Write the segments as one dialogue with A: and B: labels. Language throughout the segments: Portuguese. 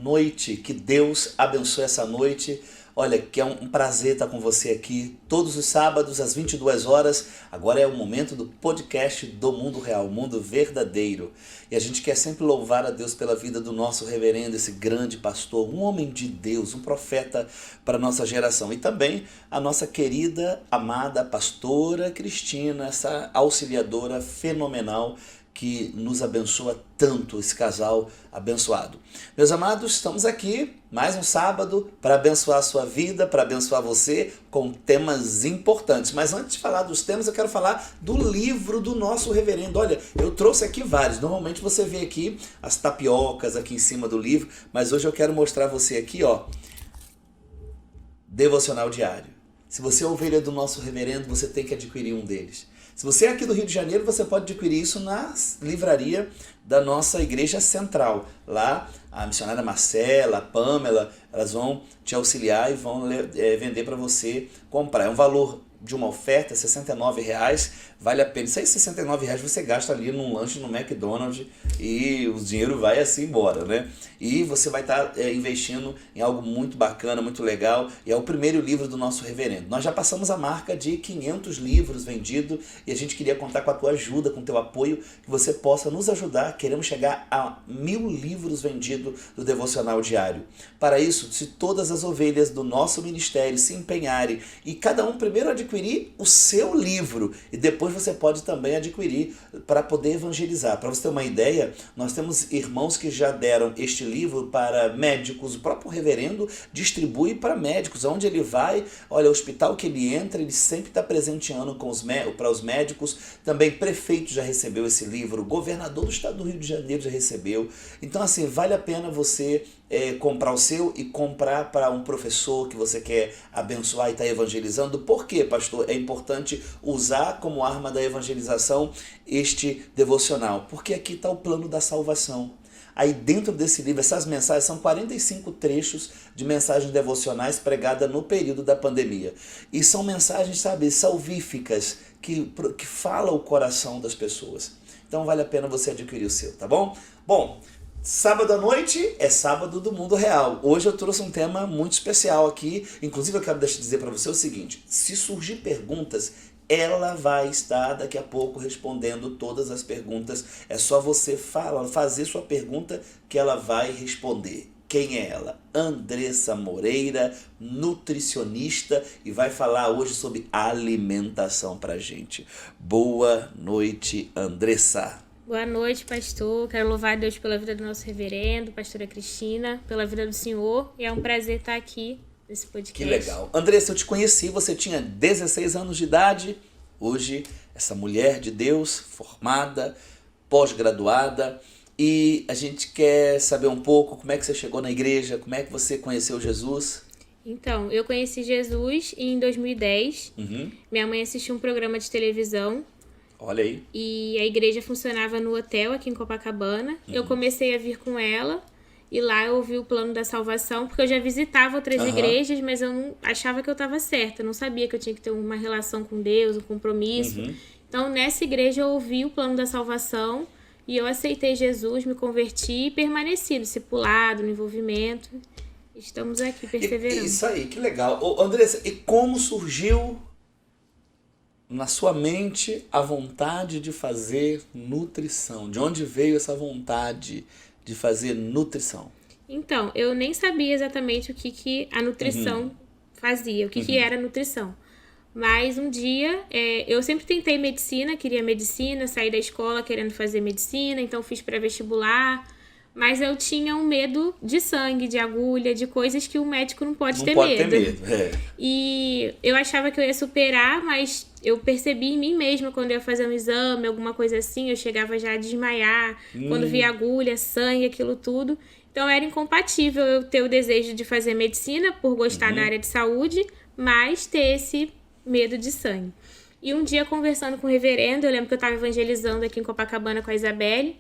A: noite, que Deus abençoe essa noite. Olha, que é um prazer estar com você aqui todos os sábados às 22 horas. Agora é o momento do podcast do Mundo Real, o Mundo Verdadeiro. E a gente quer sempre louvar a Deus pela vida do nosso reverendo, esse grande pastor, um homem de Deus, um profeta para a nossa geração. E também a nossa querida, amada pastora Cristina, essa auxiliadora fenomenal que nos abençoa tanto, esse casal abençoado. Meus amados, estamos aqui mais um sábado para abençoar a sua vida, para abençoar você com temas importantes. Mas antes de falar dos temas, eu quero falar do livro do nosso reverendo. Olha, eu trouxe aqui vários. Normalmente você vê aqui as tapiocas aqui em cima do livro, mas hoje eu quero mostrar a você aqui, ó, Devocional Diário. Se você é ovelha do nosso reverendo, você tem que adquirir um deles. Se você é aqui do Rio de Janeiro, você pode adquirir isso na livraria da nossa igreja central. Lá, a missionária Marcela, a Pamela, elas vão te auxiliar e vão vender para você comprar. É um valor de uma oferta, R$ 69,00, vale a pena. Isso aí, R$ 69,00 você gasta ali num lanche no McDonald's e o dinheiro vai assim embora, né? E você vai estar investindo em algo muito bacana, muito legal, e é o primeiro livro do nosso reverendo. Nós já passamos a marca de 500 livros vendidos e a gente queria contar com a tua ajuda, com o teu apoio, que você possa nos ajudar. Queremos chegar a 1.000 livros vendidos do Devocional Diário. Para isso, se todas as ovelhas do nosso ministério se empenharem e cada um primeiro adquirir o seu livro e depois você pode também adquirir para poder evangelizar. Para você ter uma ideia, nós temos irmãos que já deram este livro para médicos, o próprio reverendo distribui para médicos, onde ele vai, olha, o hospital que ele entra, ele sempre está presenteando para os médicos, também prefeito já recebeu esse livro, o governador do estado do Rio de Janeiro já recebeu. Então assim, vale a pena você comprar o seu e comprar para um professor que você quer abençoar e está evangelizando. Por quê, pastor? É importante usar como arma da evangelização este devocional, porque aqui está o plano da salvação. Aí dentro desse livro, essas mensagens são 45 trechos de mensagens devocionais pregadas no período da pandemia. E são mensagens, sabe, salvíficas, que falam o coração das pessoas. Então vale a pena você adquirir o seu, tá bom? Bom, sábado à noite é sábado do Mundo Real. Hoje eu trouxe um tema muito especial aqui. Inclusive eu quero dizer para você o seguinte: se surgir perguntas, ela vai estar daqui a pouco respondendo todas as perguntas. É só você fazer sua pergunta que ela vai responder. Quem é ela? Andressa Moreira, nutricionista, e vai falar hoje sobre alimentação pra gente. Boa noite, Andressa.
B: Boa noite, pastor. Quero louvar a Deus pela vida do nosso reverendo, pastora Cristina, pela vida do senhor. E é um prazer estar aqui nesse podcast.
A: Que legal. Andressa, eu te conheci, você tinha 16 anos de idade. Hoje, essa mulher de Deus, formada, pós-graduada. E a gente quer saber um pouco como é que você chegou na igreja, como é que você conheceu Jesus.
B: Então, eu conheci Jesus em 2010. Minha mãe assistiu um programa de televisão.
A: Olha aí.
B: E a igreja funcionava no hotel aqui em Copacabana. Eu comecei a vir com ela. E lá eu ouvi o plano da salvação, porque eu já visitava outras igrejas, mas eu não achava que eu estava certa. Eu não sabia que eu tinha que ter uma relação com Deus, um compromisso. Então, nessa igreja eu ouvi o plano da salvação e eu aceitei Jesus, me converti e permaneci discipulado, no envolvimento. Estamos aqui perseverando.
A: Isso aí, que legal. Ô, Andressa, e como surgiu na sua mente a vontade de fazer nutrição? De onde veio essa vontade de fazer nutrição?
B: Então, eu nem sabia exatamente o que a nutrição fazia, o que era nutrição. Mas um dia, eu sempre tentei medicina, queria medicina, saí da escola querendo fazer medicina, então fiz pré-vestibular. Mas eu tinha um medo de sangue, de agulha, de coisas que o médico não pode ter medo. E eu achava que eu ia superar, mas eu percebi em mim mesma quando eu ia fazer um exame, alguma coisa assim, eu chegava já a desmaiar, quando via agulha, sangue, aquilo tudo. Então era incompatível eu ter o desejo de fazer medicina por gostar da área de saúde, mas ter esse medo de sangue. E um dia, conversando com o reverendo, eu lembro que eu estava evangelizando aqui em Copacabana com a Isabelle,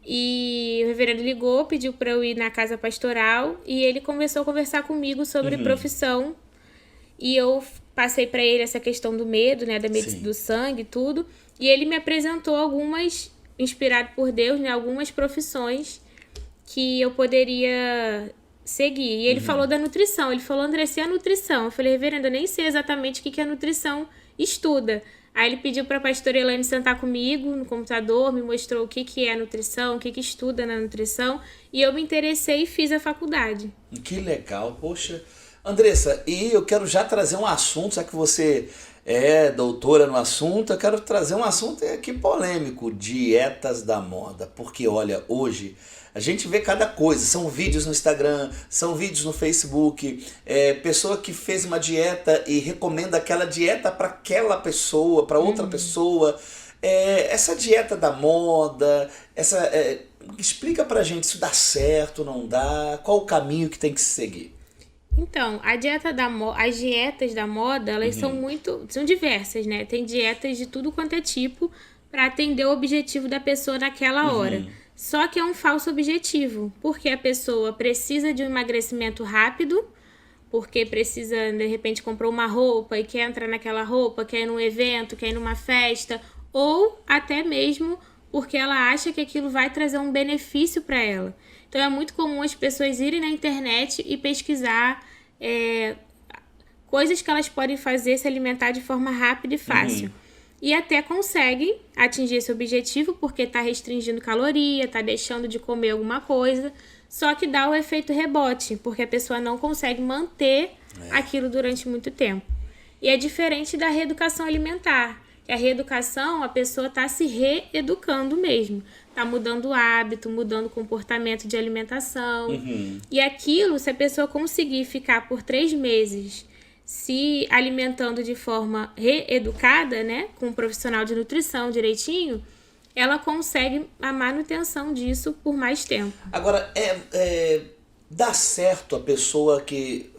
B: e o reverendo ligou, pediu para eu ir na casa pastoral, e ele começou a conversar comigo sobre profissão, e eu passei para ele essa questão do medo, né, do sangue e tudo, e ele me apresentou algumas, inspirado por Deus, né, algumas profissões que eu poderia seguir. E ele falou da nutrição. Ele falou, Andressa, e a nutrição? Eu falei, reverendo, eu nem sei exatamente o que a nutrição estuda. Aí ele pediu para a pastora Elaine sentar comigo no computador, me mostrou o que é a nutrição, o que estuda na nutrição, e eu me interessei e fiz a faculdade.
A: Que legal, poxa. Andressa, e eu quero já trazer um assunto, já que você é doutora no assunto, eu quero trazer um assunto aqui polêmico, dietas da moda. Porque, olha, hoje a gente vê cada coisa, são vídeos no Instagram, são vídeos no Facebook, pessoa que fez uma dieta e recomenda aquela dieta para aquela pessoa, para outra pessoa. Essa dieta da moda, explica pra gente se dá certo, não dá, qual o caminho que tem que se seguir.
B: Então, as dietas da moda, elas são diversas, né? Tem dietas de tudo quanto é tipo para atender o objetivo da pessoa naquela hora. Só que é um falso objetivo, porque a pessoa precisa de um emagrecimento rápido, porque precisa, de repente, comprou uma roupa e quer entrar naquela roupa, quer ir num evento, quer ir numa festa, ou até mesmo porque ela acha que aquilo vai trazer um benefício para ela. Então, é muito comum as pessoas irem na internet e pesquisar coisas que elas podem fazer, se alimentar de forma rápida e fácil. E até conseguem atingir esse objetivo porque está restringindo caloria, está deixando de comer alguma coisa, só que dá o efeito rebote, porque a pessoa não consegue manter aquilo durante muito tempo. E é diferente da reeducação alimentar. A reeducação, a pessoa está se reeducando mesmo. Está mudando o hábito, mudando o comportamento de alimentação. E aquilo, se a pessoa conseguir ficar por 3 meses se alimentando de forma reeducada, né, com um profissional de nutrição direitinho, ela consegue a manutenção disso por mais tempo.
A: Agora, dá certo a pessoa que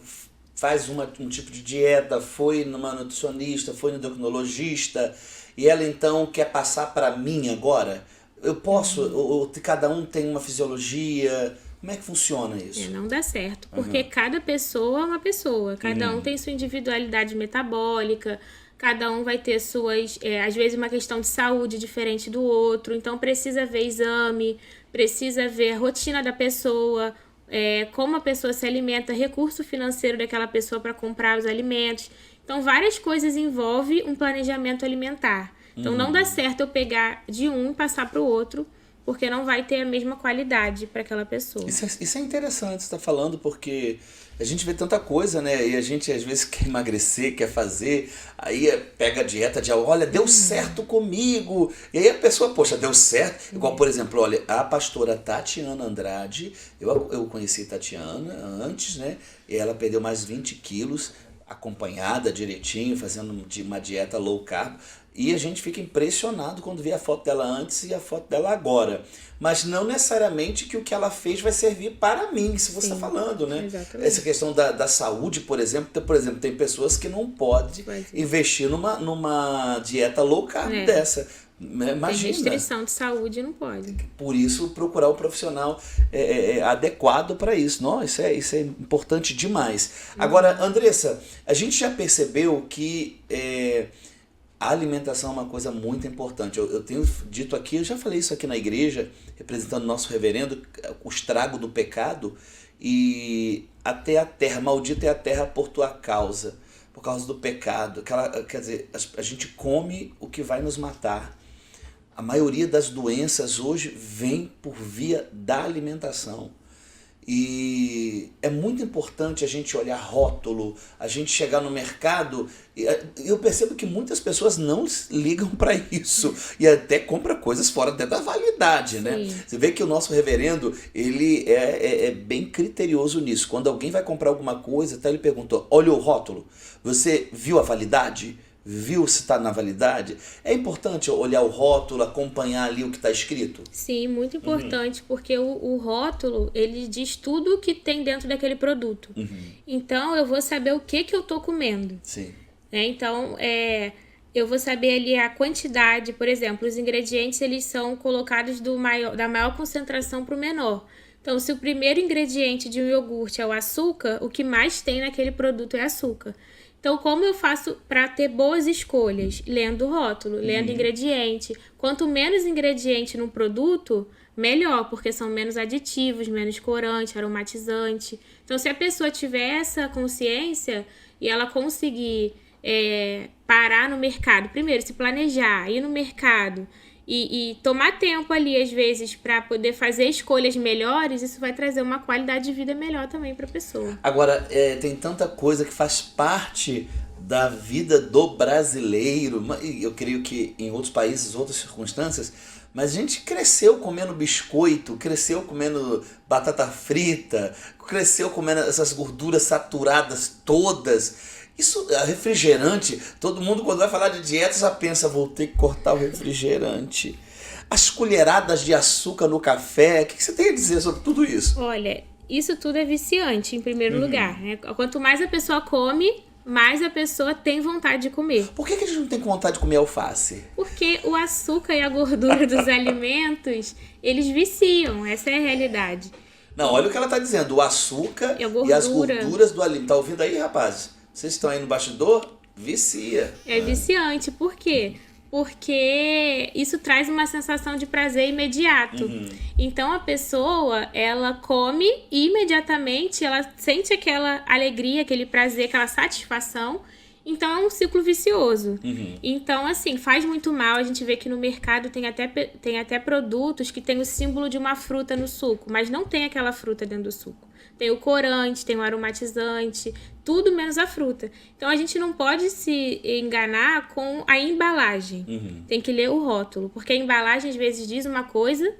A: faz um tipo de dieta, foi numa nutricionista, foi no endocrinologista, e ela então quer passar para mim agora? Eu posso? Ou cada um tem uma fisiologia? Como é que funciona isso?
B: Não dá certo, porque cada pessoa é uma pessoa, cada um tem sua individualidade metabólica, cada um vai ter suas, às vezes uma questão de saúde diferente do outro, então precisa ver exame, precisa ver a rotina da pessoa, como a pessoa se alimenta, recurso financeiro daquela pessoa para comprar os alimentos. Então, várias coisas envolvem um planejamento alimentar. Então, não dá certo eu pegar de um e passar para o outro, porque não vai ter a mesma qualidade para aquela pessoa.
A: Isso é interessante você estar falando, porque a gente vê tanta coisa, né? E a gente às vezes quer emagrecer, quer fazer, aí pega a dieta de, olha, deu certo comigo. E aí a pessoa, poxa, deu certo. Igual, por exemplo, olha, a pastora Tatiana Andrade, eu conheci a Tatiana antes, né? E ela perdeu mais 20 quilos, acompanhada direitinho, fazendo uma dieta low carb. E a gente fica impressionado quando vê a foto dela antes e a foto dela agora. Mas não necessariamente que o que ela fez vai servir para mim, isso você está falando, né?
B: Exatamente.
A: Essa questão da saúde, por exemplo, tem pessoas que não podem investir numa dieta low carb dessa. Imagina.
B: Tem restrição de saúde, não pode.
A: Por isso, procurar um profissional adequado para isso. Não, isso é importante demais. Agora, Andressa, a gente já percebeu que a alimentação é uma coisa muito importante. Eu tenho dito aqui, eu já falei isso aqui na igreja, representando o nosso reverendo, o estrago do pecado, e até a terra, maldita é a terra por tua causa, por causa do pecado. Quer dizer, a gente come o que vai nos matar. A maioria das doenças hoje vem por via da alimentação. E é muito importante a gente olhar rótulo, a gente chegar no mercado. Eu percebo que muitas pessoas não ligam para isso e até compram coisas fora até da validade, né? Você vê que o nosso reverendo, ele é bem criterioso nisso. Quando alguém vai comprar alguma coisa, até ele perguntou, olha o rótulo, você viu a validade? Viu se está na validade? É importante olhar o rótulo, acompanhar ali o que está escrito?
B: Sim, muito importante, porque o rótulo, ele diz tudo o que tem dentro daquele produto. Então, eu vou saber o que eu estou comendo.
A: Sim.
B: Então, eu vou saber ali a quantidade, por exemplo, os ingredientes, eles são colocados da maior concentração para o menor. Então, se o primeiro ingrediente de um iogurte é o açúcar, o que mais tem naquele produto é açúcar. Então, como eu faço para ter boas escolhas? Lendo o rótulo, lendo ingrediente. Quanto menos ingrediente no produto, melhor, porque são menos aditivos, menos corante, aromatizante. Então, se a pessoa tiver essa consciência e ela conseguir parar no mercado, primeiro se planejar, ir no mercado e tomar tempo ali, às vezes, para poder fazer escolhas melhores, isso vai trazer uma qualidade de vida melhor também para a pessoa.
A: Agora, tem tanta coisa que faz parte da vida do brasileiro, eu creio que em outros países, outras circunstâncias, mas a gente cresceu comendo biscoito, cresceu comendo batata frita, cresceu comendo essas gorduras saturadas todas. Isso, refrigerante, todo mundo quando vai falar de dieta já pensa, vou ter que cortar o refrigerante. As colheradas de açúcar no café, o que você tem a dizer sobre tudo isso?
B: Olha, isso tudo é viciante em primeiro lugar, né? Quanto mais a pessoa come, mais a pessoa tem vontade de comer.
A: Por que a gente não tem vontade de comer alface?
B: Porque o açúcar e a gordura dos alimentos, eles viciam, essa é a realidade.
A: Não, olha o que ela está dizendo, o açúcar
B: e
A: as gorduras do alimento. Tá ouvindo aí, rapazes? Vocês estão aí no bastidor? Vicia.
B: É viciante, por quê? Porque isso traz uma sensação de prazer imediato. Então a pessoa, ela come e imediatamente ela sente aquela alegria, aquele prazer, aquela satisfação. Então é um ciclo vicioso. Então, assim, faz muito mal. A gente vê que no mercado tem até produtos que tem o símbolo de uma fruta no suco, mas não tem aquela fruta dentro do suco. Tem o corante, tem o aromatizante, tudo menos a fruta. Então a gente não pode se enganar com a embalagem. Tem que ler o rótulo, porque a embalagem às vezes diz uma coisa,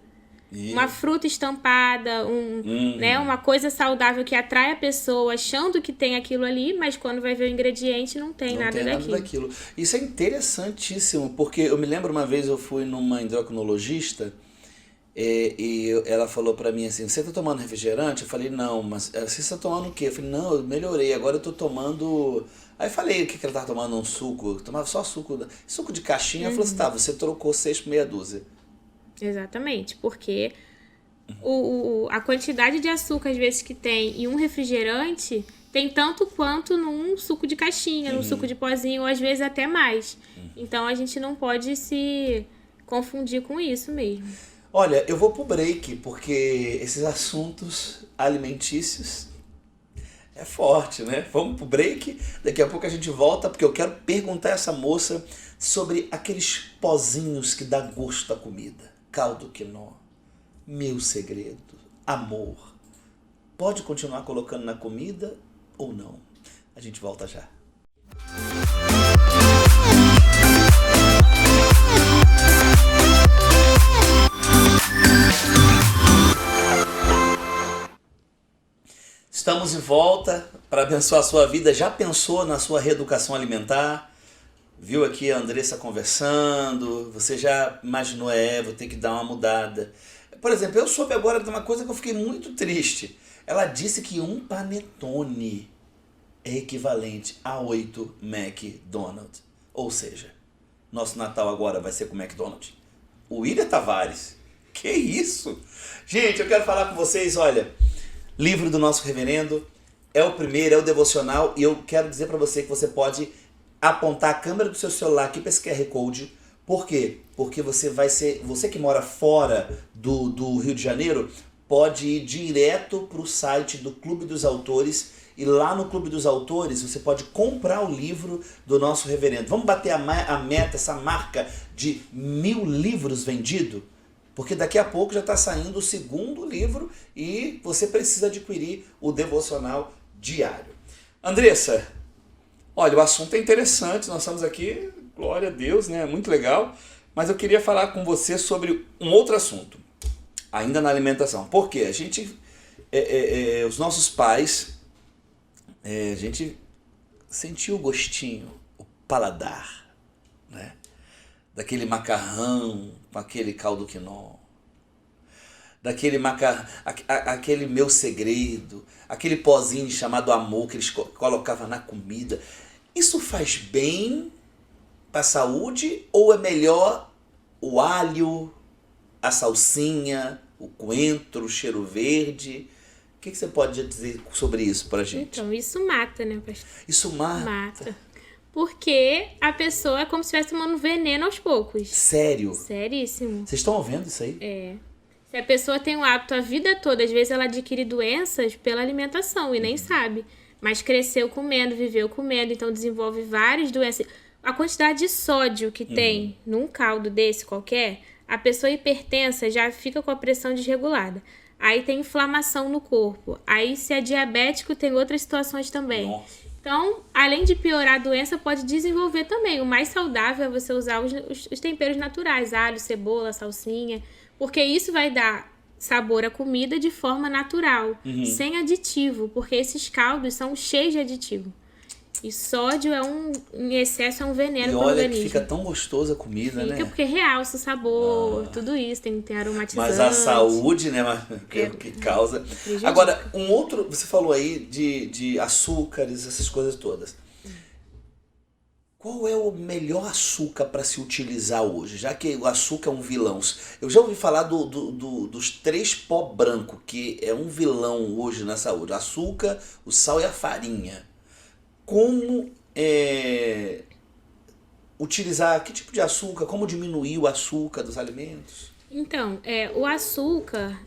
B: uma fruta estampada, né, uma coisa saudável que atrai a pessoa achando que tem aquilo ali, mas quando vai ver o ingrediente não tem nada daquilo.
A: Isso é interessantíssimo, porque eu me lembro uma vez eu fui numa endocrinologista e ela falou pra mim assim, você tá tomando refrigerante? Eu falei, não, mas você tá tomando o quê? Eu falei, não, eu melhorei, agora eu tô tomando... Aí eu falei o que ela tava tomando, um suco, eu tomava só suco de caixinha. Ela falou assim, tá, você trocou 6 por meia dúzia.
B: Exatamente, porque a quantidade de açúcar às vezes que tem em um refrigerante tem tanto quanto num suco de caixinha, num suco de pozinho, ou às vezes até mais. Então a gente não pode se confundir com isso mesmo.
A: Olha, eu vou pro break, porque esses assuntos alimentícios é forte, né? Vamos pro break, daqui a pouco a gente volta, porque eu quero perguntar a essa moça sobre aqueles pozinhos que dá gosto à comida. Caldo quinó, meu segredo, amor. Pode continuar colocando na comida ou não? A gente volta já. Estamos de volta para abençoar a sua vida. Já pensou na sua reeducação alimentar? Viu aqui a Andressa conversando? Você já imaginou, vou ter que dar uma mudada. Por exemplo, eu soube agora de uma coisa que eu fiquei muito triste. Ela disse que um panetone é equivalente a 8 McDonald's. Ou seja, nosso Natal agora vai ser com o McDonald's. O William Tavares. Que isso? Gente, eu quero falar com vocês, olha... Livro do nosso reverendo, é o primeiro, é o devocional, e eu quero dizer para você que você pode apontar a câmera do seu celular aqui para esse QR Code. Por quê? Porque você que mora fora do Rio de Janeiro, pode ir direto para o site do Clube dos Autores, e lá no Clube dos Autores você pode comprar o livro do nosso reverendo. Vamos bater a meta, essa marca de 1000 livros vendidos? Porque daqui a pouco já está saindo o segundo livro e você precisa adquirir o devocional diário. Andressa, olha, o assunto é interessante, nós estamos aqui, glória a Deus, né? Muito legal, mas eu queria falar com você sobre um outro assunto, ainda na alimentação. Porque a gente, os nossos pais, a gente sentiu o gostinho, o paladar, né? Daquele macarrão com aquele caldo quinó, aquele meu segredo, aquele pozinho chamado amor que eles colocavam na comida. Isso faz bem para a saúde ou é melhor o alho, a salsinha, o coentro, o cheiro verde. O que você pode dizer sobre isso pra gente?
B: Então, isso mata, né, pastor?
A: Isso mata?
B: Mata. Porque a pessoa é como se estivesse tomando veneno aos poucos.
A: Sério?
B: Seríssimo.
A: Vocês estão ouvindo isso aí?
B: É. Se a pessoa tem um hábito a vida toda, às vezes ela adquire doenças pela alimentação e nem sabe. Mas cresceu comendo, viveu comendo, então desenvolve várias doenças. A quantidade de sódio que tem num caldo desse qualquer, a pessoa hipertensa já fica com a pressão desregulada. Aí tem inflamação no corpo. Aí se é diabético, tem outras situações também.
A: Nossa.
B: Então, além de piorar a doença, pode desenvolver também. O mais saudável é você usar os temperos naturais, alho, cebola, salsinha, porque isso vai dar sabor à comida de forma natural, sem aditivo, porque esses caldos são cheios de aditivo. E sódio em excesso é um veneno para o organismo.
A: E olha que fica tão gostosa a comida, né?
B: Fica porque realça o sabor, tudo isso, tem aromatizante.
A: Mas a saúde, né? Que causa. Agora, você falou aí de açúcares, essas coisas todas. Qual é o melhor açúcar para se utilizar hoje? Já que o açúcar é um vilão. Eu já ouvi falar dos 3 pó branco, que é um vilão hoje na saúde. O açúcar, o sal e a farinha. Como utilizar, que tipo de açúcar, como diminuir o açúcar dos alimentos?
B: Então, o açúcar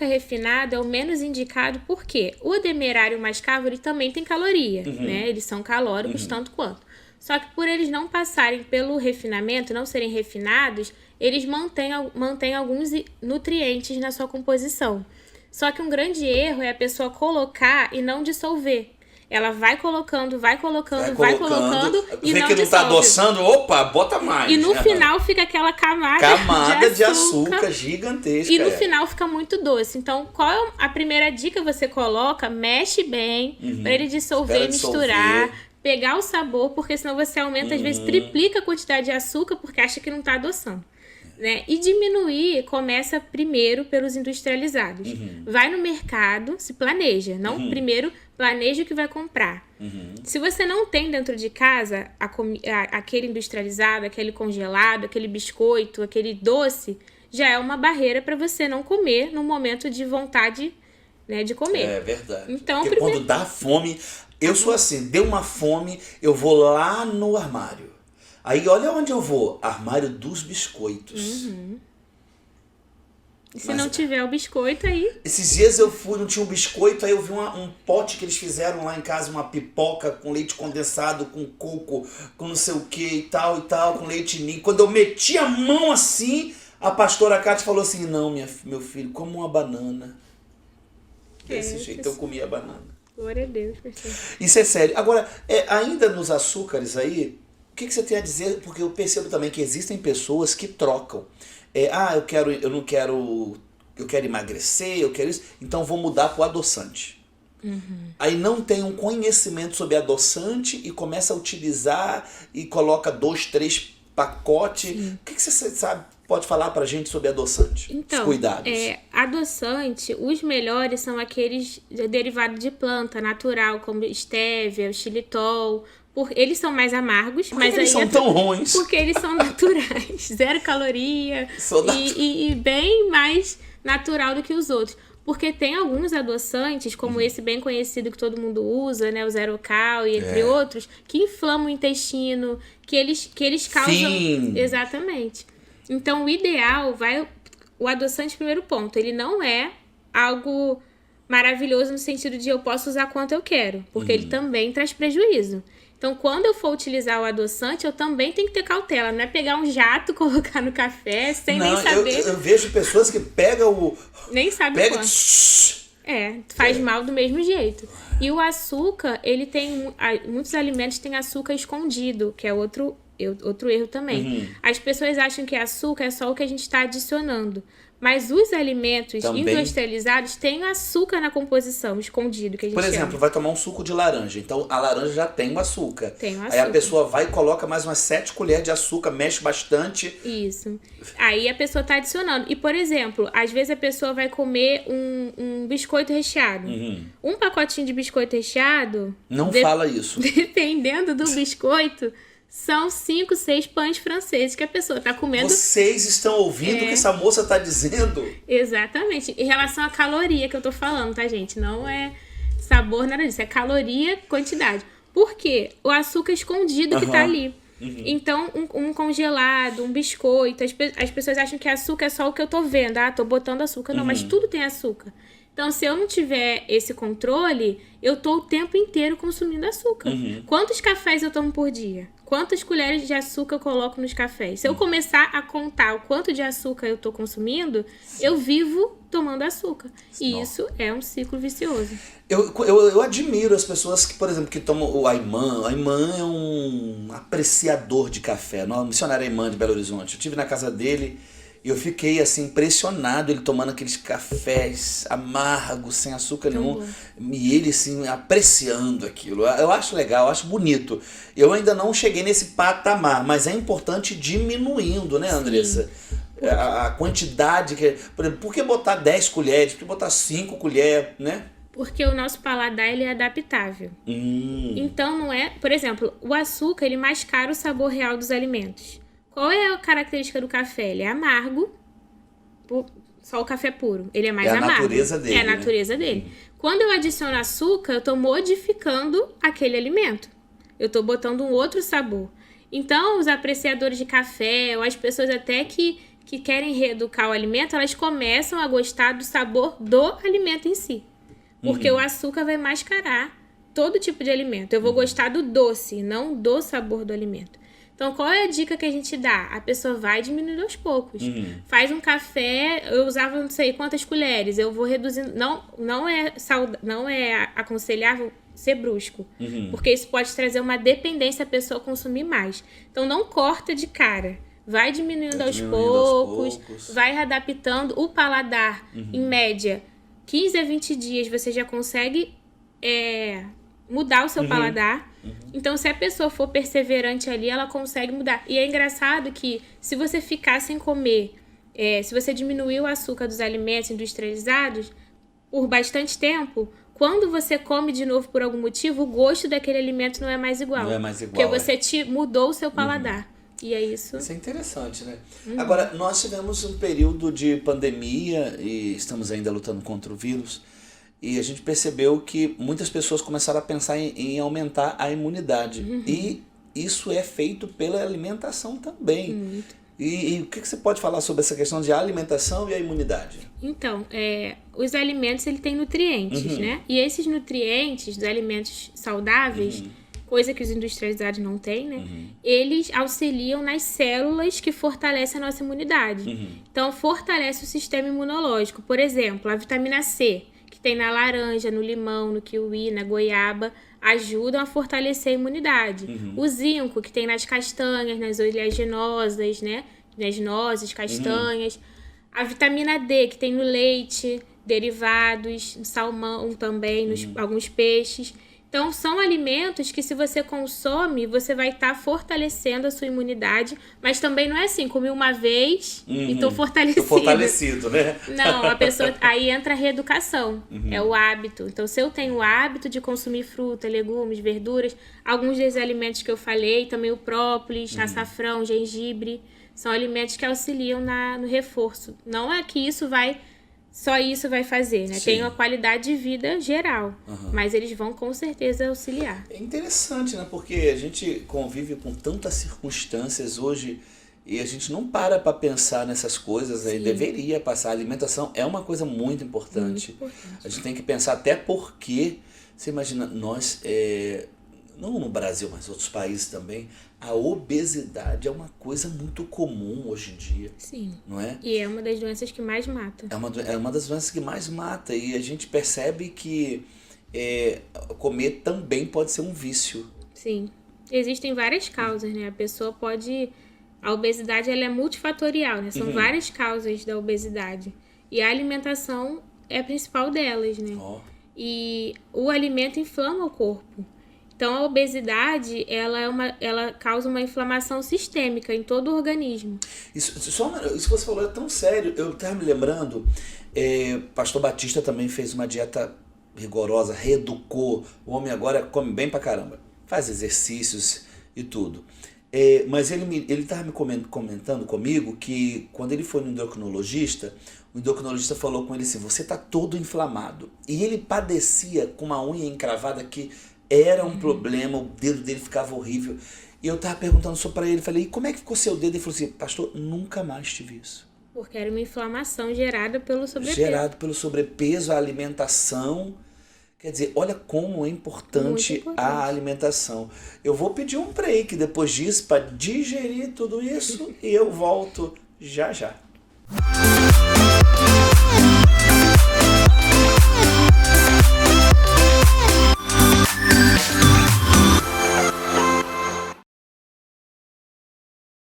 B: refinado é o menos indicado porque o demerário e o mascavo ele também tem caloria, né? Eles são calóricos tanto quanto. Só que por eles não passarem pelo refinamento, não serem refinados, eles mantêm alguns nutrientes na sua composição. Só que um grande erro é a pessoa colocar e não dissolver. Ela vai colocando
A: Vê
B: e não
A: que não tá
B: dissolve.
A: adoçando, opa, bota mais.
B: E no final fica aquela camada
A: de açúcar gigantesca.
B: E no final fica muito doce. Então, qual é a primeira dica? Você coloca, mexe bem, para ele dissolver, misturar, pegar o sabor, porque senão você aumenta, às vezes triplica a quantidade de açúcar porque acha que não tá adoçando. Né? E diminuir começa primeiro pelos industrializados. Vai no mercado, se planeja. Não primeiro planeja o que vai comprar. Se você não tem dentro de casa aquele industrializado, aquele congelado, aquele biscoito, aquele doce, já é uma barreira para você não comer no momento de vontade, né, de comer.
A: É verdade.
B: Então,
A: porque quando dá fome, eu sou assim, deu uma fome, eu vou lá no armário. Aí olha onde eu vou, armário dos biscoitos.
B: E se não tiver o biscoito aí...
A: Esses dias eu fui, não tinha um biscoito, aí eu vi um pote que eles fizeram lá em casa, uma pipoca com leite condensado, com coco, com não sei o que e tal, com leite ninho. Quando eu meti a mão assim, a pastora Cátia falou assim, não, meu filho, como uma banana. Desse jeito eu comia a banana.
B: Glória a Deus, pessoal.
A: Isso é sério. Agora, ainda nos açúcares aí, o que você tem a dizer? Porque eu percebo também que existem pessoas que trocam. Eu quero emagrecer, eu quero isso, então vou mudar para o adoçante. Aí não tem um conhecimento sobre adoçante e começa a utilizar e coloca 2, 3 pacotes. O que você pode falar pra gente sobre adoçante?
B: Então,
A: os cuidados.
B: Adoçante, os melhores são aqueles derivados de planta natural, como estévia, o xilitol. Eles são mais amargos, mas
A: eles são tão ruins?
B: Porque eles são naturais, 0 caloria e bem mais natural do que os outros. Porque tem alguns adoçantes, como esse bem conhecido que todo mundo usa, né, o Zero Cal e entre outros, que inflamam o intestino, que eles causam...
A: Sim.
B: Exatamente. Então, o ideal o adoçante, primeiro ponto, ele não é algo maravilhoso no sentido de eu posso usar quanto eu quero, porque ele também traz prejuízo. Então, quando eu for utilizar o adoçante, eu também tenho que ter cautela. Não é pegar um jato, colocar no café, sem nem saber.
A: Eu vejo pessoas que pegam
B: nem sabe quanto. Faz mal do mesmo jeito. E o açúcar, ele tem... Muitos alimentos têm açúcar escondido, que é outro erro também. As pessoas acham que açúcar é só o que a gente está adicionando. Mas os alimentos também industrializados têm açúcar na composição, escondido, que a gente
A: Por exemplo,
B: chama.
A: vai tomar um suco de laranja. Então, a laranja já tem o açúcar.
B: Tem o açúcar.
A: Aí a pessoa vai e coloca mais umas 7 colheres de açúcar, mexe bastante.
B: Isso. Aí a pessoa está adicionando. E, por exemplo, às vezes a pessoa vai comer um biscoito recheado. Um pacotinho de biscoito recheado...
A: Não fala isso.
B: Dependendo do biscoito... são 5, 6 pães franceses que a pessoa tá comendo.
A: Vocês estão ouvindo o que essa moça tá dizendo?
B: Exatamente. Em relação à caloria que eu tô falando, tá, gente? Não é sabor, nada disso. É caloria, quantidade. Por quê? O açúcar escondido que tá ali. Então, um congelado, um biscoito, as pessoas acham que açúcar é só o que eu tô vendo. Ah, tô botando açúcar. Não, mas tudo tem açúcar. Então, se eu não tiver esse controle, eu tô o tempo inteiro consumindo açúcar. Quantos cafés eu tomo por dia? Quantas colheres de açúcar eu coloco nos cafés? Se eu começar a contar o quanto de açúcar eu tô consumindo, eu vivo tomando açúcar. E isso é um ciclo vicioso.
A: Eu admiro as pessoas que, por exemplo, que tomam o Ayman. O Ayman é um apreciador de café. O missionário Ayman de Belo Horizonte. Eu estive na casa dele e eu fiquei assim impressionado, ele tomando aqueles cafés amargos, sem açúcar nenhum. E ele assim apreciando aquilo. Eu acho legal, eu acho bonito. Eu ainda não cheguei nesse patamar, mas é importante ir diminuindo, né, Andressa? A quantidade que... Por que botar 10 colheres? Por que botar 5 colheres, né?
B: Porque o nosso paladar, ele é adaptável. Então, não é... Por exemplo, o açúcar, ele mascara o sabor real dos alimentos. Qual é a característica do café? Ele é amargo. Só o café puro. Ele é mais amargo.
A: É a natureza dele.
B: É a natureza dele. Quando eu adiciono açúcar, eu estou modificando aquele alimento. Eu estou botando um outro sabor. Então, os apreciadores de café, ou as pessoas até que querem reeducar o alimento, elas começam a gostar do sabor do alimento em si. Porque o açúcar vai mascarar todo tipo de alimento. Eu vou gostar do doce, não do sabor do alimento. Então, qual é a dica que a gente dá? A pessoa vai diminuindo aos poucos. Faz um café, eu usava não sei quantas colheres, eu vou reduzindo. Não é aconselhável ser brusco, porque isso pode trazer uma dependência à pessoa consumir mais. Então, não corta de cara. Vai diminuindo aos poucos, vai readaptando o paladar. Em média, 15 a 20 dias você já consegue mudar o seu paladar. Então, se a pessoa for perseverante ali, ela consegue mudar. E é engraçado que, se você ficar sem comer, se você diminuir o açúcar dos alimentos industrializados por bastante tempo, quando você come de novo por algum motivo, o gosto daquele alimento não é mais igual.
A: Não é mais igual.
B: Porque você mudou o seu paladar. E é isso.
A: Isso é interessante, né? Agora, nós tivemos um período de pandemia e estamos ainda lutando contra o vírus. E a gente percebeu que muitas pessoas começaram a pensar em aumentar a imunidade. E isso é feito pela alimentação também. E o que você pode falar sobre essa questão de alimentação e a imunidade?
B: Então, os alimentos ele têm nutrientes, né? E esses nutrientes dos alimentos saudáveis, coisa que os industrializados não têm, né? Eles auxiliam nas células que fortalecem a nossa imunidade. Então, fortalece o sistema imunológico. Por exemplo, a vitamina C, que tem na laranja, no limão, no kiwi, na goiaba, ajudam a fortalecer a imunidade. O zinco, que tem nas castanhas, nas oleaginosas, né? Nas nozes, castanhas. A vitamina D, que tem no leite, derivados, no salmão também, nos alguns peixes. Então, são alimentos que, se você consome, você vai estar fortalecendo a sua imunidade. Mas também não é assim, comi uma vez e tô fortalecido.
A: Tô fortalecido, né?
B: Não, a pessoa... Aí entra a reeducação. É o hábito. Então, se eu tenho o hábito de consumir fruta, legumes, verduras, alguns desses alimentos que eu falei, também o própolis, açafrão, gengibre, são alimentos que auxiliam no reforço. Não é que só isso vai fazer, né?
A: Sim.
B: Tem uma qualidade de vida geral, mas eles vão com certeza auxiliar.
A: É interessante, né? Porque a gente convive com tantas circunstâncias hoje e a gente não para pensar nessas coisas, né? Deveria passar. A alimentação é uma coisa muito importante.
B: Muito importante.
A: A gente tem que pensar até porque, você imagina, nós, não no Brasil, mas outros países também, a obesidade é uma coisa muito comum hoje em dia.
B: Sim.
A: Não é?
B: E é uma das doenças que mais mata.
A: É uma das doenças que mais mata e a gente percebe que comer também pode ser um vício.
B: Sim. Existem várias causas, né? A pessoa pode... A obesidade, ela é multifatorial, né? São várias causas da obesidade. E a alimentação é a principal delas, né? E o alimento inflama o corpo. Então, a obesidade, ela causa uma inflamação sistêmica em todo o organismo.
A: Isso que você falou é tão sério. Eu estava me lembrando, Pastor Batista também fez uma dieta rigorosa, reeducou. O homem agora come bem pra caramba. Faz exercícios e tudo. Mas ele estava me comentando comigo que quando ele foi no endocrinologista, o endocrinologista falou com ele assim, você está todo inflamado. E ele padecia com uma unha encravada que era um problema, o dedo dele ficava horrível. E eu estava perguntando só para ele, falei, e como é que ficou seu dedo? Ele falou assim, pastor, nunca mais tive isso.
B: Porque era uma inflamação gerada pelo sobrepeso.
A: Gerado pelo sobrepeso, a alimentação. Quer dizer, olha como é importante a alimentação. Eu vou pedir um break depois disso para digerir tudo isso e eu volto já já.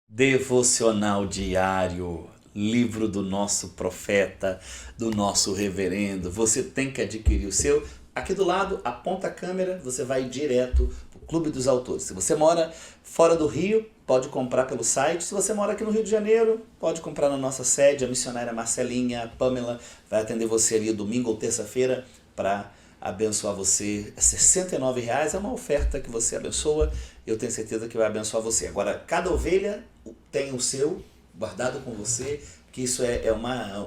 A: Devocional diário, livro do nosso profeta, do nosso reverendo. Você tem que adquirir o seu. Aqui do lado, aponta a câmera, você vai direto para o Clube dos Autores. Se você mora fora do Rio, pode comprar pelo site. Se você mora aqui no Rio de Janeiro, pode comprar na nossa sede. A missionária Marcelinha, a Pamela, vai atender você ali domingo ou terça-feira para abençoar você. É R$69, é uma oferta que você abençoa. Eu tenho certeza que vai abençoar você. Agora, cada ovelha tem o seu guardado com você, que isso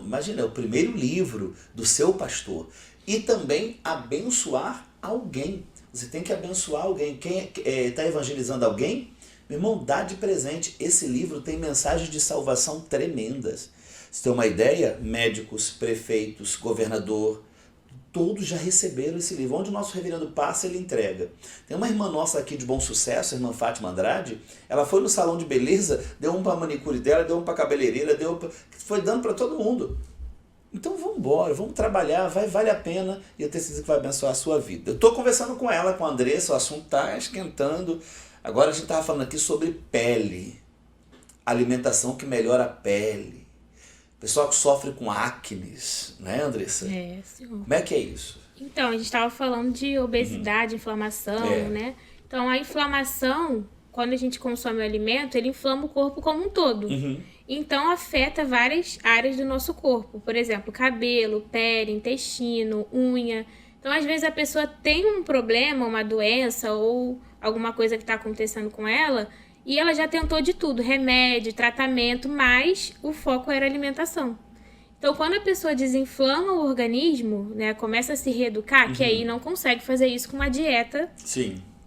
A: imagina, é o primeiro livro do seu pastor. E também abençoar alguém. Você tem que abençoar alguém. Quem está evangelizando alguém, meu irmão, dá de presente. Esse livro tem mensagens de salvação tremendas. Você tem uma ideia? Médicos, prefeitos, governador, todos já receberam esse livro. Onde o nosso reverendo passa, ele entrega. Tem uma irmã nossa aqui de Bom Sucesso, a irmã Fátima Andrade, ela foi no salão de beleza, deu um para a manicure dela, deu um para a cabeleireira, foi dando para todo mundo. Então vamos embora, vamos trabalhar, vale a pena e eu tenho certeza que vai abençoar a sua vida. Eu estou conversando com ela, com a Andressa, o assunto está esquentando. Agora a gente estava falando aqui sobre pele, alimentação que melhora a pele. Pessoal que sofre com acne, né, Andressa?
B: Senhor.
A: Como é que é isso?
B: Então, a gente estava falando de obesidade, inflamação, né? Então, a inflamação, quando a gente consome o alimento, ele inflama o corpo como um todo. Então, afeta várias áreas do nosso corpo. Por exemplo, cabelo, pele, intestino, unha. Então, às vezes, a pessoa tem um problema, uma doença ou alguma coisa que está acontecendo com ela e ela já tentou de tudo, remédio, tratamento, mas o foco era a alimentação. Então, quando a pessoa desinflama o organismo, né, começa a se reeducar, que aí não consegue fazer isso com uma dieta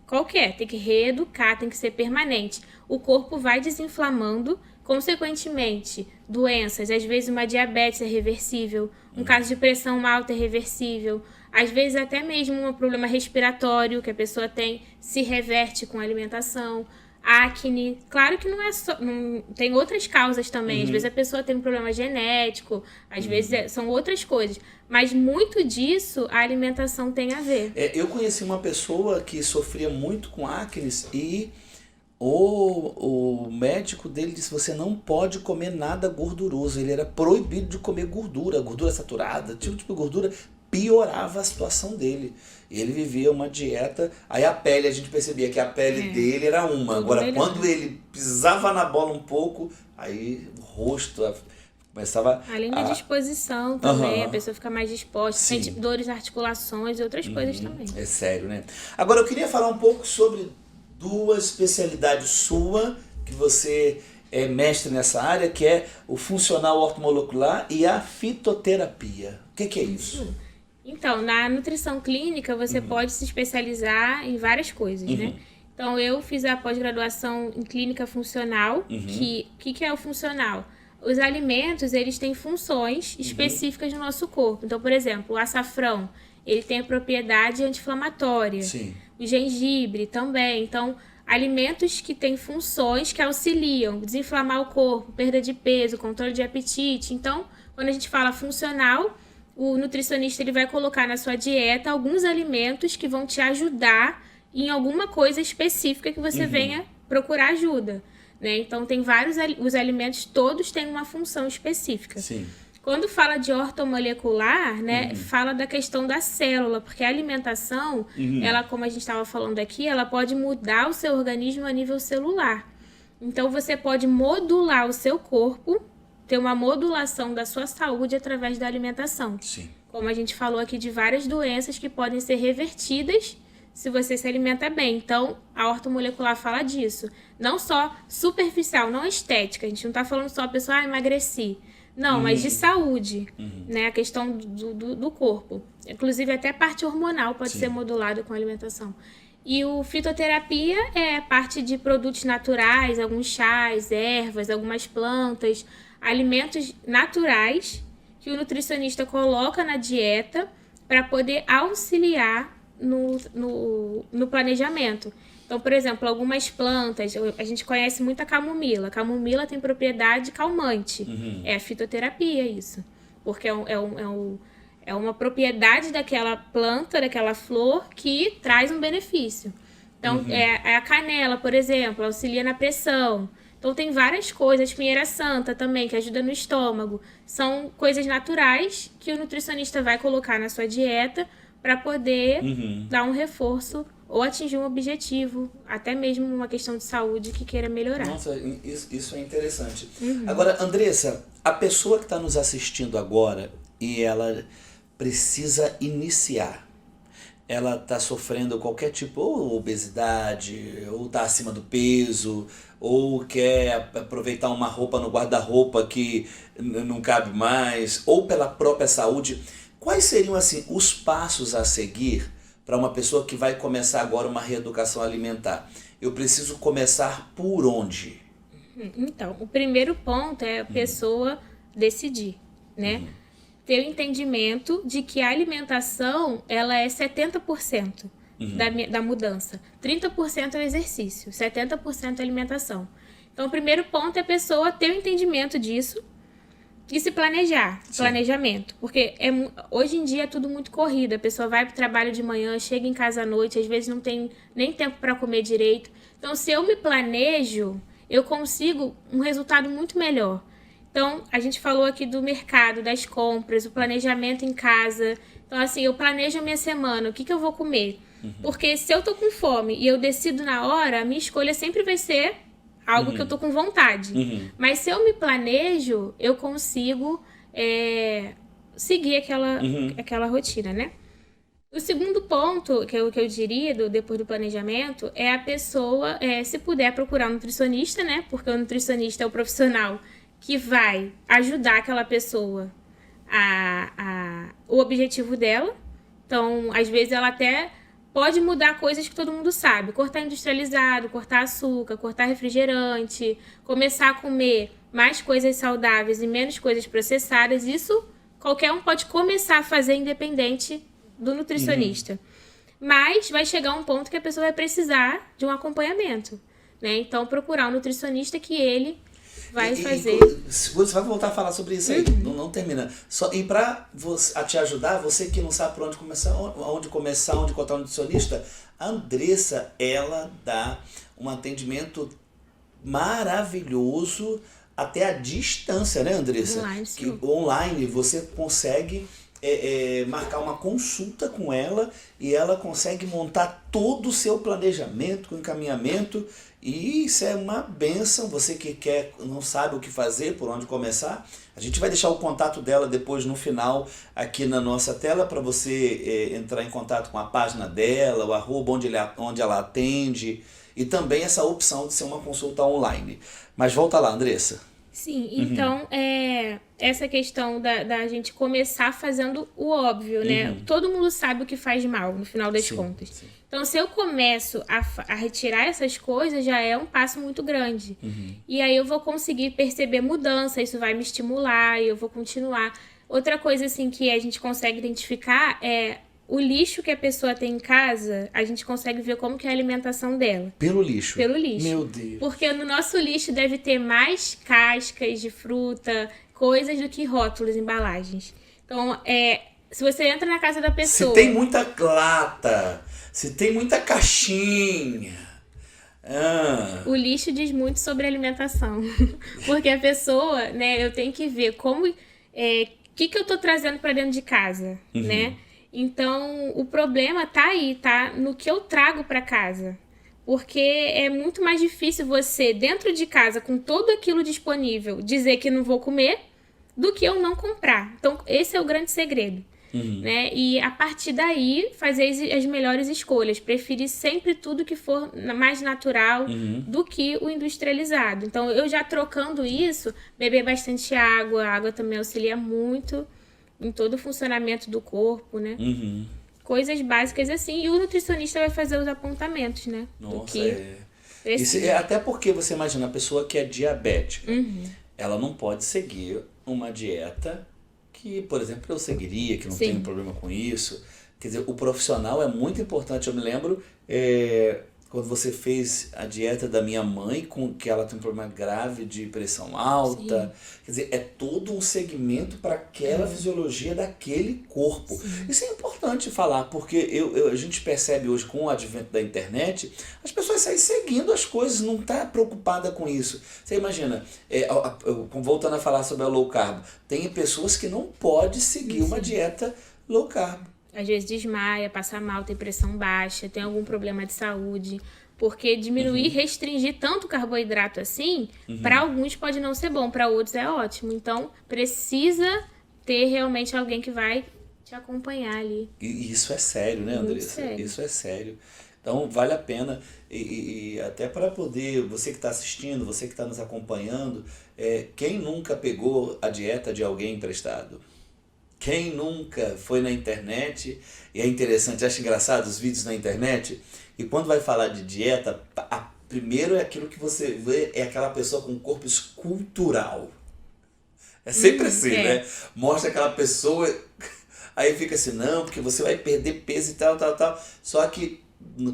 B: qualquer. Tem que reeducar, tem que ser permanente. O corpo vai desinflamando, consequentemente, doenças. Às vezes uma diabetes é reversível, um caso de pressão alta é reversível. Às vezes até mesmo um problema respiratório que a pessoa tem se reverte com a alimentação. Acne, claro que não é só, tem outras causas também. Às vezes a pessoa tem um problema genético, às vezes são outras coisas. Mas muito disso a alimentação tem a ver.
A: Eu conheci uma pessoa que sofria muito com acne e o médico dele disse, você não pode comer nada gorduroso. Ele era proibido de comer gordura saturada, tipo de gordura, piorava a situação dele. Ele vivia uma dieta, aí a pele, a gente percebia que a pele dele era uma. Agora, quando ele pisava na bola um pouco, aí o rosto começava
B: além da disposição também, a pessoa fica mais disposta, sente dores nas articulações e outras coisas também.
A: É sério, né? Agora, eu queria falar um pouco sobre duas especialidades sua, que você é mestre nessa área, que é o funcional ortomolecular e a fitoterapia. O que é isso?
B: Então, na nutrição clínica, você pode se especializar em várias coisas, né? Então, eu fiz a pós-graduação em clínica funcional, que é o funcional? Os alimentos, eles têm funções específicas no nosso corpo. Então, por exemplo, o açafrão, ele tem a propriedade anti-inflamatória. O gengibre também. Então, alimentos que têm funções que auxiliam desinflamar o corpo, perda de peso, controle de apetite. Então, quando a gente fala funcional, o nutricionista ele vai colocar na sua dieta alguns alimentos que vão te ajudar em alguma coisa específica que você venha procurar ajuda, né? Então, tem vários, os alimentos todos têm uma função específica. Quando fala de ortomolecular, né, fala da questão da célula, porque a alimentação, ela, como a gente estava falando aqui, ela pode mudar o seu organismo a nível celular. Então, você pode modular o seu corpo, ter uma modulação da sua saúde através da alimentação. Como a gente falou aqui de várias doenças que podem ser revertidas se você se alimenta bem. Então, a ortomolecular fala disso. Não só superficial, não estética. A gente não está falando só a pessoa, emagreci. Não, mas de saúde, né? A questão do corpo. Inclusive, até a parte hormonal pode ser modulada com a alimentação. E o fitoterapia é parte de produtos naturais, alguns chás, ervas, algumas plantas, alimentos naturais que o nutricionista coloca na dieta para poder auxiliar no planejamento. Então, por exemplo, algumas plantas, a gente conhece muito a camomila. A camomila tem propriedade calmante. É a fitoterapia isso. Porque é uma propriedade daquela planta, daquela flor, que traz um benefício. Então, é a canela, por exemplo, auxilia na pressão. Então, tem várias coisas. A espinheira santa também, que ajuda no estômago. São coisas naturais que o nutricionista vai colocar na sua dieta para poder dar um reforço ou atingir um objetivo, até mesmo uma questão de saúde que queira melhorar.
A: Nossa, isso é interessante. Agora, Andressa, a pessoa que está nos assistindo agora e ela precisa iniciar, ela está sofrendo qualquer tipo, ou obesidade, ou está acima do peso, ou quer aproveitar uma roupa no guarda-roupa que não cabe mais, ou pela própria saúde, quais seriam assim os passos a seguir para uma pessoa que vai começar agora uma reeducação alimentar? Eu preciso começar por onde?
B: Então, o primeiro ponto é a pessoa decidir, né? Ter o entendimento de que a alimentação, ela é 70% da mudança. 30% é o exercício, 70% é a alimentação. Então, o primeiro ponto é a pessoa ter o entendimento disso e se planejar, planejamento. Porque hoje em dia é tudo muito corrido. A pessoa vai para o trabalho de manhã, chega em casa à noite, às vezes não tem nem tempo para comer direito. Então, se eu me planejo, eu consigo um resultado muito melhor. Então, a gente falou aqui do mercado, das compras, o planejamento em casa. Então, assim, eu planejo a minha semana, o que eu vou comer. Porque se eu tô com fome e eu decido na hora, a minha escolha sempre vai ser algo que eu tô com vontade. Mas se eu me planejo, eu consigo seguir aquela rotina, né? O segundo ponto que eu diria, depois do planejamento, é a pessoa, se puder, procurar um nutricionista, né? Porque o nutricionista é o profissional que vai ajudar aquela pessoa o objetivo dela. Então, às vezes, ela até pode mudar coisas que todo mundo sabe. Cortar industrializado, cortar açúcar, cortar refrigerante, começar a comer mais coisas saudáveis e menos coisas processadas. Isso qualquer um pode começar a fazer independente do nutricionista. Mas vai chegar um ponto que a pessoa vai precisar de um acompanhamento, né? Então, procurar um nutricionista que ele vai fazer.
A: Você vai voltar a falar sobre isso aí, não termina. E para te ajudar, você que não sabe por onde começar, onde encontrar um nutricionista, a Andressa, ela dá um atendimento maravilhoso até a distância, né, Andressa? Online você consegue marcar uma consulta com ela e ela consegue montar todo o seu planejamento, com encaminhamento, e isso é uma bênção. Você que não sabe o que fazer, por onde começar, a gente vai deixar o contato dela depois no final aqui na nossa tela para você entrar em contato com a página dela, o @ onde ela atende, e também essa opção de ser uma consulta online. Mas volta lá, Andressa.
B: Sim, então essa questão da gente começar fazendo o óbvio, né? Todo mundo sabe o que faz mal, no final das contas. Sim. Então, se eu começo a retirar essas coisas, já é um passo muito grande. E aí eu vou conseguir perceber mudança, isso vai me estimular e eu vou continuar. Outra coisa, assim, que a gente consegue identificar é o lixo que a pessoa tem em casa, a gente consegue ver como que é a alimentação dela. Pelo lixo? Pelo lixo.
A: Meu Deus.
B: Porque no nosso lixo deve ter mais cascas de fruta, coisas do que rótulos, embalagens. Então, se você entra na casa da pessoa...
A: Se tem muita lata, se tem muita caixinha...
B: O lixo diz muito sobre alimentação. Porque a pessoa, né, eu tenho que ver como... o que eu tô trazendo para dentro de casa, né? Então, o problema tá aí, tá? No que eu trago para casa. Porque é muito mais difícil você, dentro de casa, com tudo aquilo disponível, dizer que não vou comer, do que eu não comprar. Então, esse é o grande segredo. né? E a partir daí fazer as melhores escolhas. Preferir sempre tudo que for mais natural do que o industrializado. Então, eu já trocando isso, beber bastante água. A água também auxilia muito em todo o funcionamento do corpo, né? Coisas básicas assim. E o nutricionista vai fazer os apontamentos, né?
A: Nossa, Isso até porque você imagina a pessoa que é diabética. Ela não pode seguir uma dieta que, por exemplo, eu seguiria, que não tem problema com isso. Quer dizer, o profissional é muito importante. Eu me lembro quando você fez a dieta da minha mãe, com que ela tem um problema grave de pressão alta. Quer dizer, é todo um segmento para aquela fisiologia daquele corpo. Isso é importante falar, porque a gente percebe hoje, com o advento da internet, as pessoas saem seguindo as coisas, não tá preocupada com isso. Você imagina, voltando a falar sobre a low carb, tem pessoas que não podem seguir uma dieta low carb.
B: Às vezes desmaia, passa mal, tem pressão baixa, tem algum problema de saúde. Porque diminuir, restringir tanto carboidrato assim, para alguns pode não ser bom, para outros é ótimo. Então, precisa ter realmente alguém que vai te acompanhar ali.
A: E isso é sério, né, Andressa? Isso é sério. Então, vale a pena. E até para poder, você que está assistindo, você que está nos acompanhando, quem nunca pegou a dieta de alguém emprestado? Quem nunca foi na internet, e é interessante, acho engraçado os vídeos na internet, e quando vai falar de dieta, primeiro é aquilo que você vê, é aquela pessoa com um corpo escultural. É sempre assim, né? Mostra aquela pessoa, aí fica assim, não, porque você vai perder peso e tal. Só que,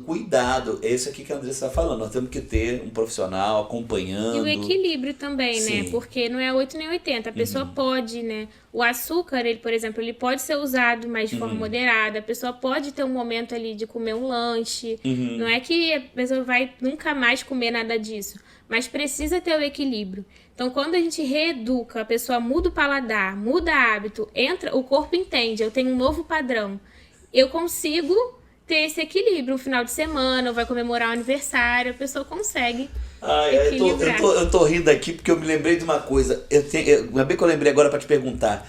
A: cuidado, é isso aqui que a Andressa está falando, nós temos que ter um profissional acompanhando.
B: E o equilíbrio também, né? Porque não é 8 nem 80, a pessoa pode, né? O açúcar, ele, por exemplo, ele pode ser usado, mas de forma moderada, a pessoa pode ter um momento ali de comer um lanche, não é que a pessoa vai nunca mais comer nada disso, mas precisa ter o equilíbrio. Então, quando a gente reeduca, a pessoa muda o paladar, muda hábito, o corpo entende, eu tenho um novo padrão, eu consigo ter esse equilíbrio. Um final de semana, ou vai comemorar o aniversário, a pessoa consegue equilibrar.
A: Eu tô rindo aqui porque eu me lembrei de uma coisa. Ainda bem que eu lembrei agora para te perguntar.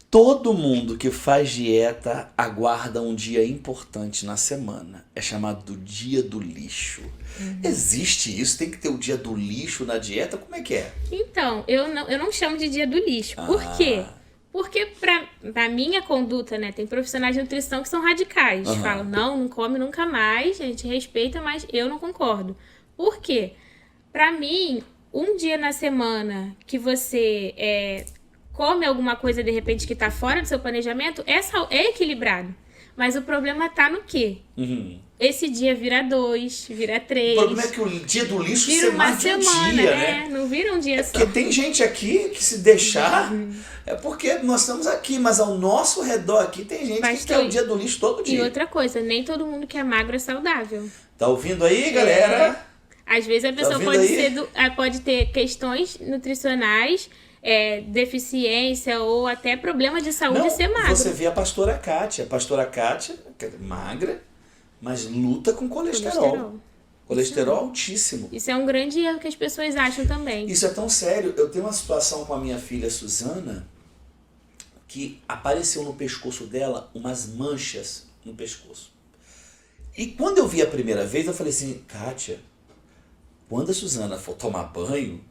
A: Todo mundo que faz dieta aguarda um dia importante na semana. É chamado do dia do lixo. Existe isso? Tem que ter o dia do lixo na dieta? Como é que é?
B: Então, eu não chamo de dia do lixo. Por quê? Porque pra minha conduta, né, tem profissionais de nutrição que são radicais. Falam, não come nunca mais, a gente respeita, mas eu não concordo. Por quê? Pra mim, um dia na semana que você come alguma coisa, de repente, que tá fora do seu planejamento, é equilibrado. Mas o problema tá no quê? Esse dia vira 2, vira 3.
A: O problema é que o dia do lixo
B: vira
A: ser
B: uma
A: mais de um
B: semana,
A: dia, né?
B: Não vira um dia só.
A: Porque tem gente aqui que se deixar, é porque nós estamos aqui, mas ao nosso redor aqui tem gente que quer o dia do lixo todo dia.
B: E outra coisa, nem todo mundo que é magro é saudável.
A: Tá ouvindo aí, galera?
B: Às vezes a pessoa pode ter questões nutricionais, deficiência ou até problema de saúde ser magro.
A: Você vê a pastora Kátia, que é magra, mas luta com colesterol. Colesterol altíssimo.
B: Isso é um grande erro que as pessoas acham também.
A: Isso é tão sério. Eu tenho uma situação com a minha filha Suzana que apareceu no pescoço dela umas manchas no pescoço. E quando eu vi a primeira vez, eu falei assim, Kátia, quando a Suzana for tomar banho,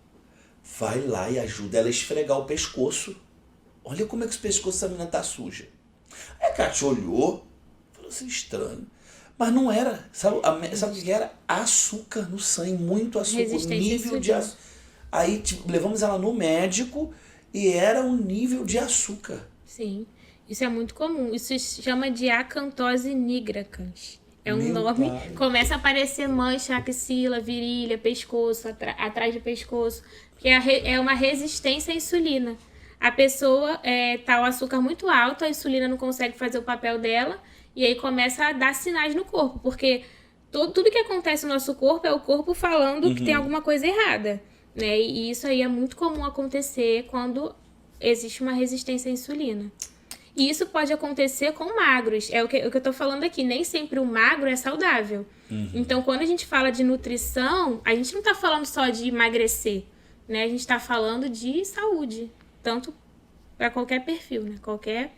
A: vai lá e ajuda ela a esfregar o pescoço. Olha como é que o pescoço dessa menina tá suja. Aí a Kátia olhou, falou assim, estranho. Mas não era, sabe o que era? Açúcar no sangue, muito açúcar, nível de açúcar. Aí levamos ela no médico e era um nível de açúcar.
B: Sim, isso é muito comum. Isso se chama de acantose nigricans. É um nome. Começa a aparecer mancha, axila, virilha, pescoço, atrás do pescoço. Que é uma resistência à insulina. A pessoa tá o açúcar muito alto, a insulina não consegue fazer o papel dela. E aí começa a dar sinais no corpo, porque tudo que acontece no nosso corpo é o corpo falando que tem alguma coisa errada, né? E isso aí é muito comum acontecer quando existe uma resistência à insulina. E isso pode acontecer com magros, é o que eu tô falando aqui, nem sempre o magro é saudável. Então, quando a gente fala de nutrição, a gente não tá falando só de emagrecer, né? A gente tá falando de saúde, tanto para qualquer perfil, né? Qualquer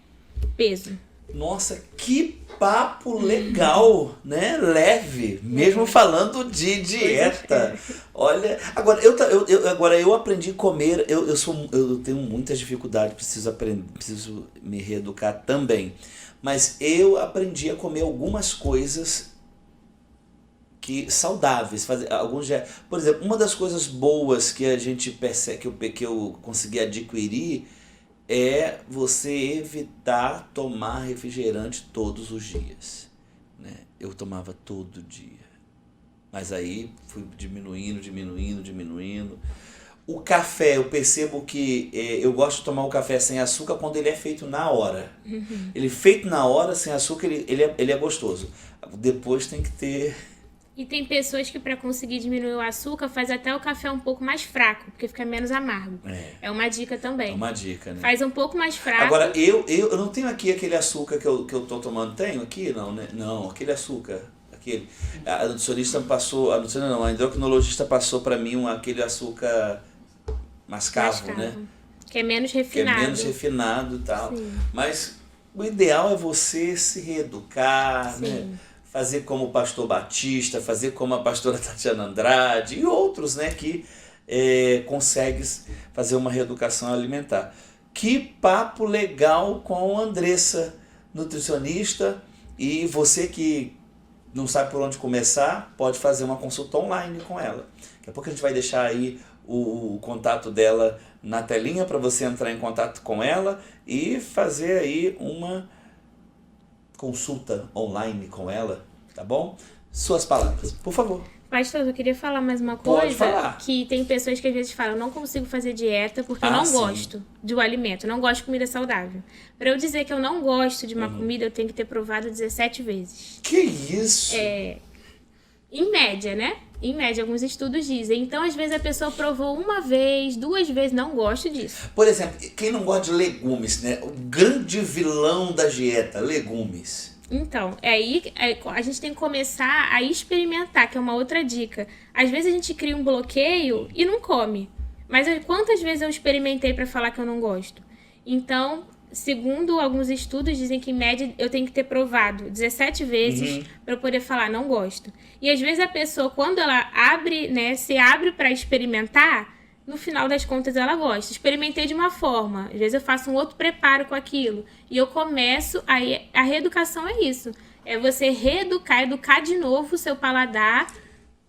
B: peso.
A: Nossa, que papo legal, né? Leve, mesmo falando de dieta. Olha, agora eu aprendi a comer, eu tenho muitas dificuldades, preciso me reeducar também. Mas eu aprendi a comer algumas coisas saudáveis, por exemplo, uma das coisas boas que a gente percebe, que eu consegui adquirir, é você evitar tomar refrigerante todos os dias, né? Eu tomava todo dia, mas aí fui diminuindo. O café, eu percebo que eu gosto de tomar o café sem açúcar quando ele é feito na hora. Ele feito na hora, sem açúcar, ele é gostoso. Depois tem que ter...
B: E tem pessoas que, para conseguir diminuir o açúcar, faz até o café um pouco mais fraco, porque fica menos amargo. É uma dica também. É
A: uma dica, né?
B: Faz um pouco mais fraco.
A: Agora, eu não tenho aqui aquele açúcar que eu tô tomando. Tenho aqui? Não, né? Não, aquele açúcar. A nutricionista passou... A endocrinologista passou para mim aquele açúcar mascavo, né?
B: Que é menos refinado.
A: Que é menos refinado e tal.
B: Sim.
A: Mas o ideal é você se reeducar,
B: Sim.
A: né? Fazer como o pastor Batista, fazer como a pastora Tatiana Andrade e outros, né, que conseguem fazer uma reeducação alimentar. Que papo legal com a Andressa, nutricionista, e você que não sabe por onde começar, pode fazer uma consulta online com ela. Daqui a pouco a gente vai deixar aí o contato dela na telinha para você entrar em contato com ela e fazer aí uma consulta online com ela, tá bom? Suas palavras, por favor.
B: Pastor, eu queria falar mais uma coisa.
A: Pode falar.
B: Que tem pessoas que às vezes falam, eu não consigo fazer dieta porque eu não gosto de um alimento, eu não gosto de comida saudável. Para eu dizer que eu não gosto de uma comida, eu tenho que ter provado 17 vezes.
A: Que isso?
B: Em média, né? Em média, alguns estudos dizem. Então, às vezes, a pessoa provou uma vez, 2 vezes, não gosto disso.
A: Por exemplo, quem não gosta de legumes, né? O grande vilão da dieta, legumes.
B: Então, aí a gente tem que começar a experimentar, que é uma outra dica. Às vezes a gente cria um bloqueio e não come. Mas quantas vezes eu experimentei para falar que eu não gosto? Então, segundo alguns estudos, dizem que em média eu tenho que ter provado 17 vezes para eu poder falar não gosto. E às vezes a pessoa, quando ela abre, né, se abre para experimentar, no final das contas ela gosta. Experimentei de uma forma, às vezes eu faço um outro preparo com aquilo e eu começo, aí a reeducação é isso. É você educar de novo o seu paladar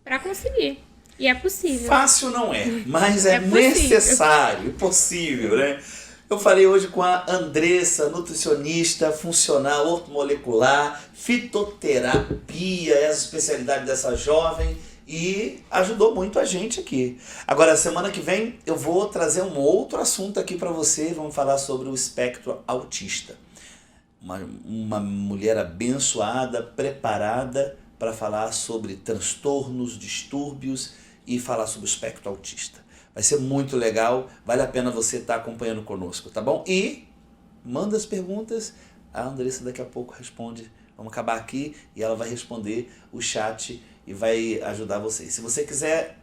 B: para conseguir. E é possível.
A: Fácil não é, mas é necessário, possível, né? Eu falei hoje com a Andressa, nutricionista, funcional, ortomolecular, fitoterapia, é a especialidade dessa jovem e ajudou muito a gente aqui. Agora, semana que vem eu vou trazer um outro assunto aqui para você, vamos falar sobre o espectro autista. Uma mulher abençoada, preparada para falar sobre transtornos, distúrbios e falar sobre o espectro autista. Vai ser muito legal, vale a pena você estar acompanhando conosco, tá bom? E manda as perguntas, a Andressa daqui a pouco responde. Vamos acabar aqui e ela vai responder o chat e vai ajudar vocês. Se você quiser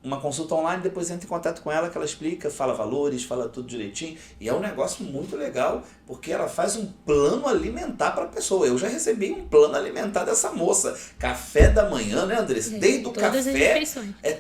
A: uma consulta online, depois entra em contato com ela que ela explica, fala valores, fala tudo direitinho. E é um negócio muito legal, porque ela faz um plano alimentar para a pessoa. Eu já recebi um plano alimentar dessa moça. Café da manhã, né, Andressa? Desde o café,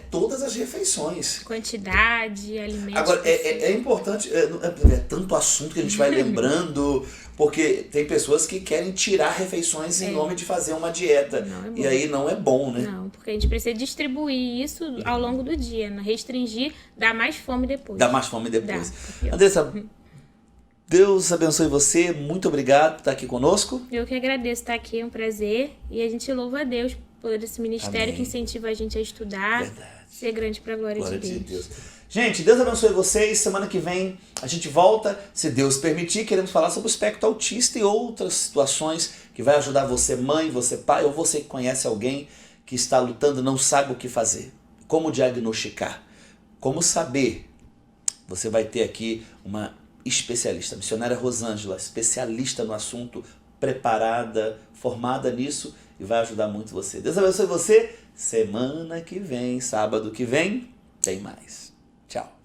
A: todas as refeições.
B: Quantidade, alimentos.
A: Agora, é importante, é tanto assunto que a gente vai lembrando, porque tem pessoas que querem tirar refeições em nome de fazer uma dieta. E aí não é bom, né?
B: Não, porque a gente precisa distribuir isso ao longo do dia. Né? Restringir, dá mais fome depois.
A: Andressa, Deus abençoe você. Muito obrigado por estar aqui conosco.
B: Eu que agradeço estar aqui, é um prazer. E a gente louva a Deus por esse ministério. Amém. Que incentiva a gente a estudar.
A: Verdade.
B: Ser grande para a glória de Deus.
A: Gente, Deus abençoe vocês. Semana que vem a gente volta, se Deus permitir. Queremos falar sobre o espectro autista e outras situações que vai ajudar você, mãe, você, pai, ou você que conhece alguém que está lutando, não sabe o que fazer. Como diagnosticar? Como saber? Você vai ter aqui uma especialista, a missionária Rosângela, especialista no assunto, preparada, formada nisso e vai ajudar muito você. Deus abençoe você. Semana que vem, sábado que vem, tem mais. Tchau.